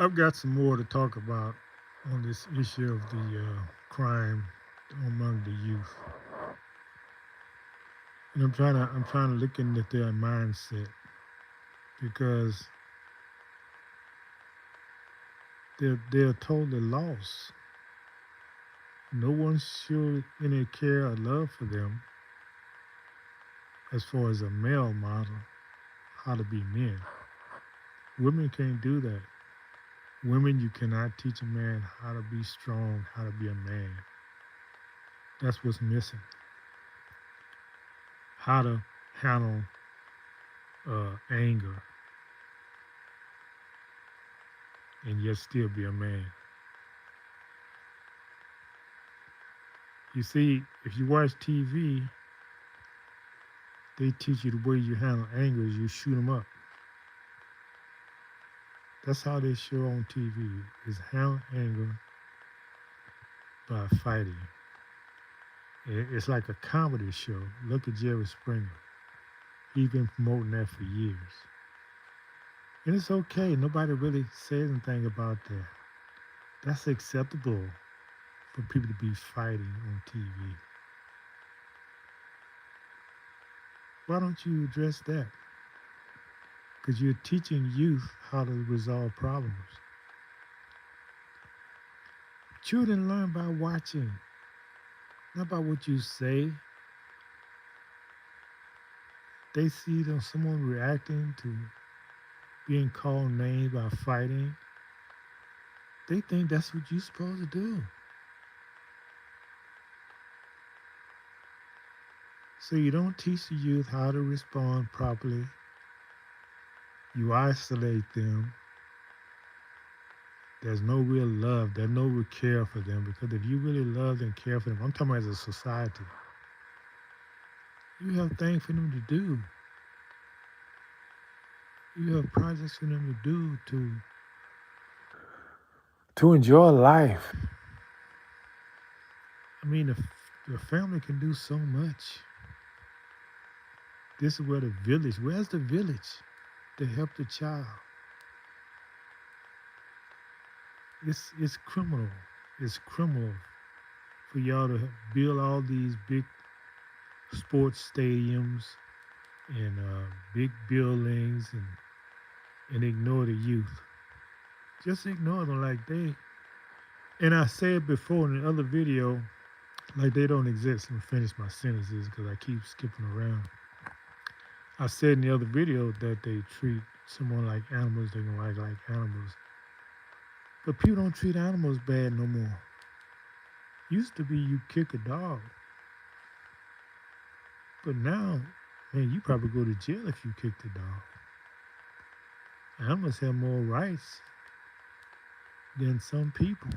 I've got some more to talk about on this issue of the crime among the youth, and I'm trying to look into their mindset because they're totally lost. No one showed any care or love for them as far as a male model how to be men. Women can't do that. Women, you cannot teach a man how to be strong, how to be a man. That's what's missing. How to handle anger and yet still be a man. You see, if you watch TV, they teach you the way you handle anger is you shoot them up. That's how they show on TV is handle anger by fighting. It's like a comedy show. Look at Jerry Springer. He's been promoting that for years. And it's okay. Nobody really says anything about that. That's acceptable for people to be fighting on TV. Why don't you address that? Because you're teaching youth how to resolve problems. Children learn by watching, not by what you say. They see someone reacting to being called names by fighting. They think that's what you're supposed to do. So you don't teach the youth how to respond properly. You isolate them. There's no real love. There's no real care for them. Because if you really love and care for them, I'm talking about as a society, you have things for them to do. You have projects for them to do to enjoy life. I mean, the family can do so much. This is where the village, where's the village to help the child? It's criminal. It's criminal for y'all to build all these big sports stadiums and big buildings and ignore the youth. Just ignore them like they. And I said before in the other video, like they don't exist. Let me finish my sentences because I keep skipping around. I said in the other video that they treat someone like animals, they're gonna act like animals. But people don't treat animals bad no more. Used to be you kick a dog. But now, man, you probably go to jail if you kick the dog. Animals have more rights than some people.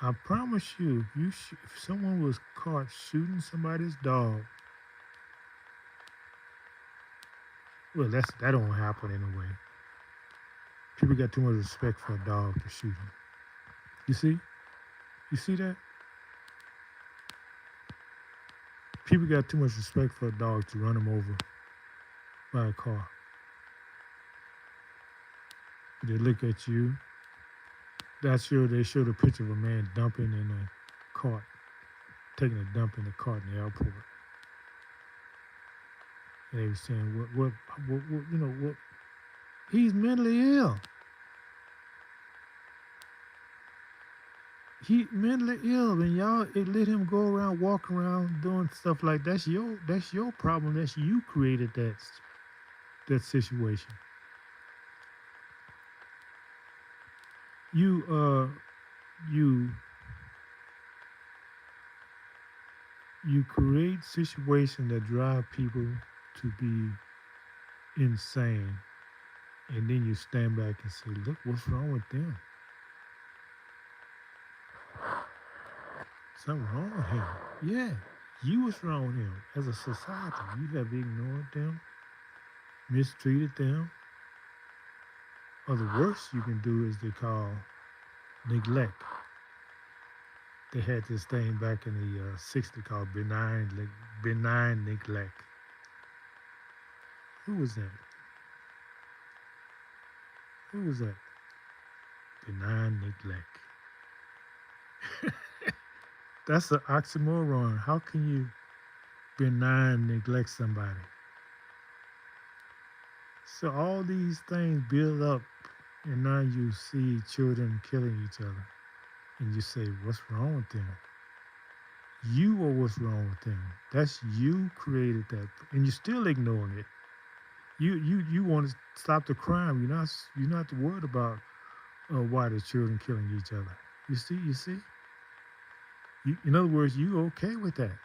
I promise you, if someone was caught shooting somebody's dog, well, that don't happen anyway. People got too much respect for a dog to shoot him. You see? You see that? People got too much respect for a dog to run him over by a car. They look at you. They showed a picture of a man dumping in a cart, taking a dump in a cart in the airport. And they were saying, what, he's mentally ill. He mentally ill, and y'all let him go around, walk around, doing stuff like that. That's your problem. That's you created that situation. You create situations that drive people to be insane, and then you stand back and say, look, what's wrong with them? Something wrong with him. Yeah, you was wrong with him. As a society, you have ignored them, mistreated them. Or the worst you can do is they call neglect. They had this thing back in the 60s called benign neglect. Who was that? Who was that? Benign neglect. That's an oxymoron. How can you benign neglect somebody? So all these things build up, and now you see children killing each other, and you say, "What's wrong with them?" You are what's wrong with them. That's you created that, and you're still ignoring it. You want to stop the crime. You're not worried about why the children killing each other. You see. In other words, you okay with that.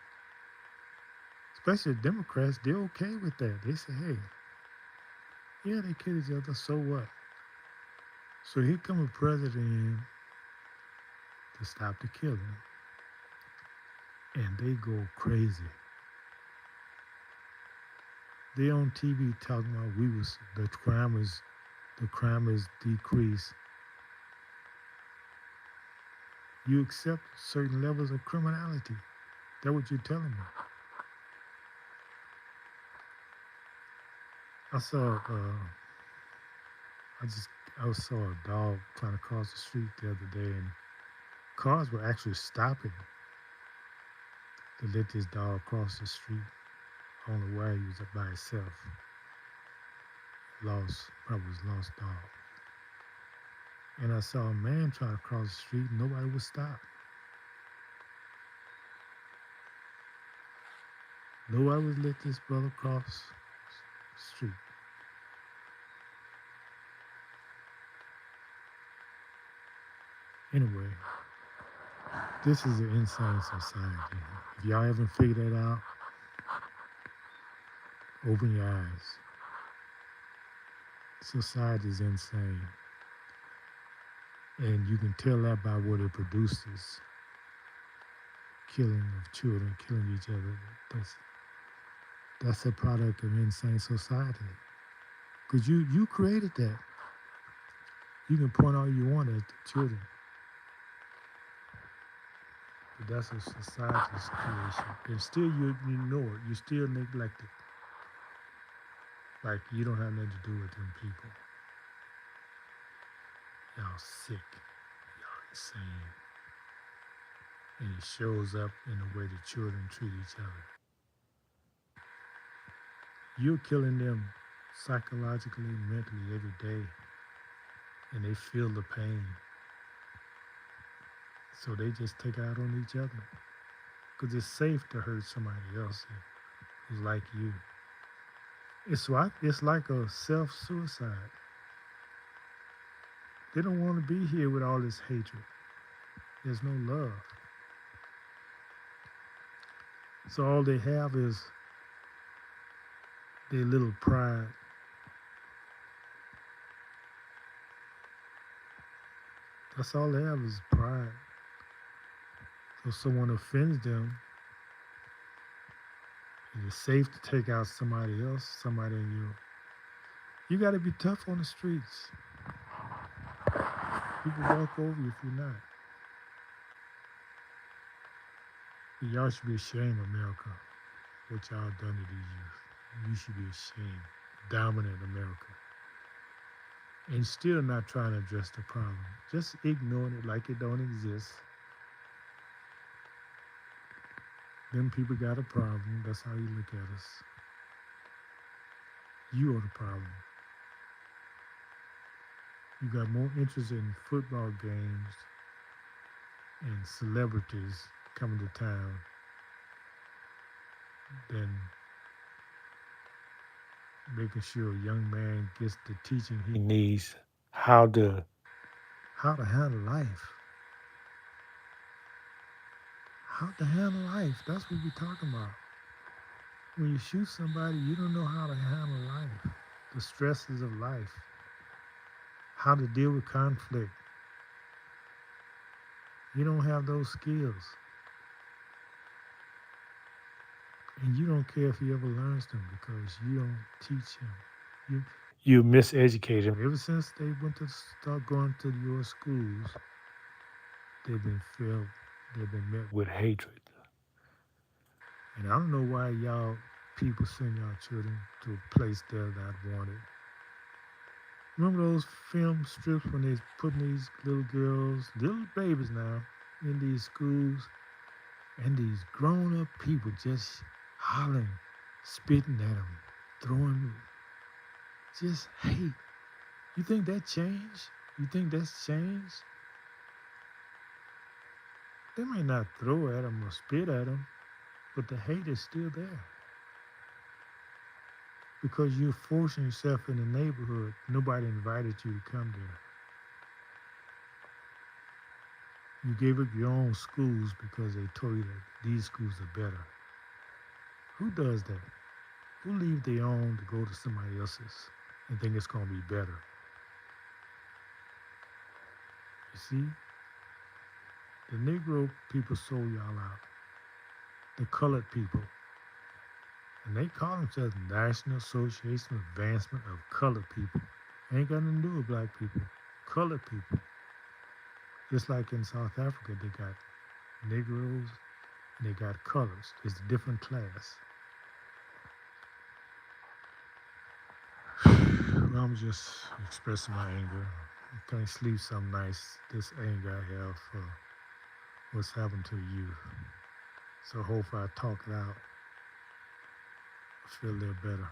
Especially the Democrats, they're okay with that. They say, "Hey, yeah, they kill each other. So what?" So here come a president in to stop the killing, and they go crazy. They on TV talking about the crime is decreased. You accept certain levels of criminality. That's what you're telling me. I saw I just I saw a dog trying to cross the street the other day, and cars were actually stopping to let this dog cross the street. I don't know why he was up by himself. Probably was lost dog. And I saw a man trying to cross the street, and nobody would stop. Nobody would let this brother cross the street. Anyway, this is an insane society. If y'all haven't figured that out, open your eyes. Society is insane. And you can tell that by what it produces. Killing of children, killing each other. That's a product of insane society. Because you created that. You can point all you want at the children. But that's a society's creation. And still you ignore it. You still neglect it. Like you don't have nothing to do with them people. Y'all sick. Y'all insane. And it shows up in the way the children treat each other. You're killing them psychologically, mentally every day. And they feel the pain. So they just take out on each other. Because it's safe to hurt somebody else who's like you. It's like a self-suicide. They don't want to be here with all this hatred. There's no love. So all they have is their little pride. That's all they have is pride. So if someone offends them, it is safe to take out somebody else, somebody in you. You got to be tough on the streets. People walk over you if you're not. Y'all should be ashamed, America, what y'all done to these youth. You should be ashamed. Dominant America. And still not trying to address the problem. Just ignoring it like it don't exist. Them people got a problem. That's how you look at us. You are the problem. You got more interest in football games and celebrities coming to town than making sure a young man gets the teaching he needs how to handle life. How to handle life. That's what we're talking about. When you shoot somebody, you don't know how to handle life, the stresses of life, how to deal with conflict. You don't have those skills. And you don't care if he ever learns them because you don't teach him. You miseducate him. Ever since they went to start going to your schools, they've been filled, they've been met with hatred. And I don't know why y'all people send y'all children to a place they're not wanted. Remember those film strips when they putting these little girls, little babies now, in these schools, and these grown-up people just hollering, spitting at them, throwing, just hate. You think that changed? You think that's changed? They may not throw at them or spit at them, but the hate is still there because you're forcing yourself in the neighborhood. Nobody invited you to come there. You gave up your own schools because they told you that these schools are better. Who does that? Who leave their own to go to somebody else's and think it's going to be better? You see, the Negro people sold y'all out. The colored people. And they call themselves National Association of Advancement of Colored People. Ain't got nothing to do with black people. Colored people. Just like in South Africa, they got Negroes and they got colors. It's a different class. Well, I'm just expressing my anger. I can't sleep some nights. This anger I have for what's happened to the youth. So hopefully I talk it out. I feel a little better.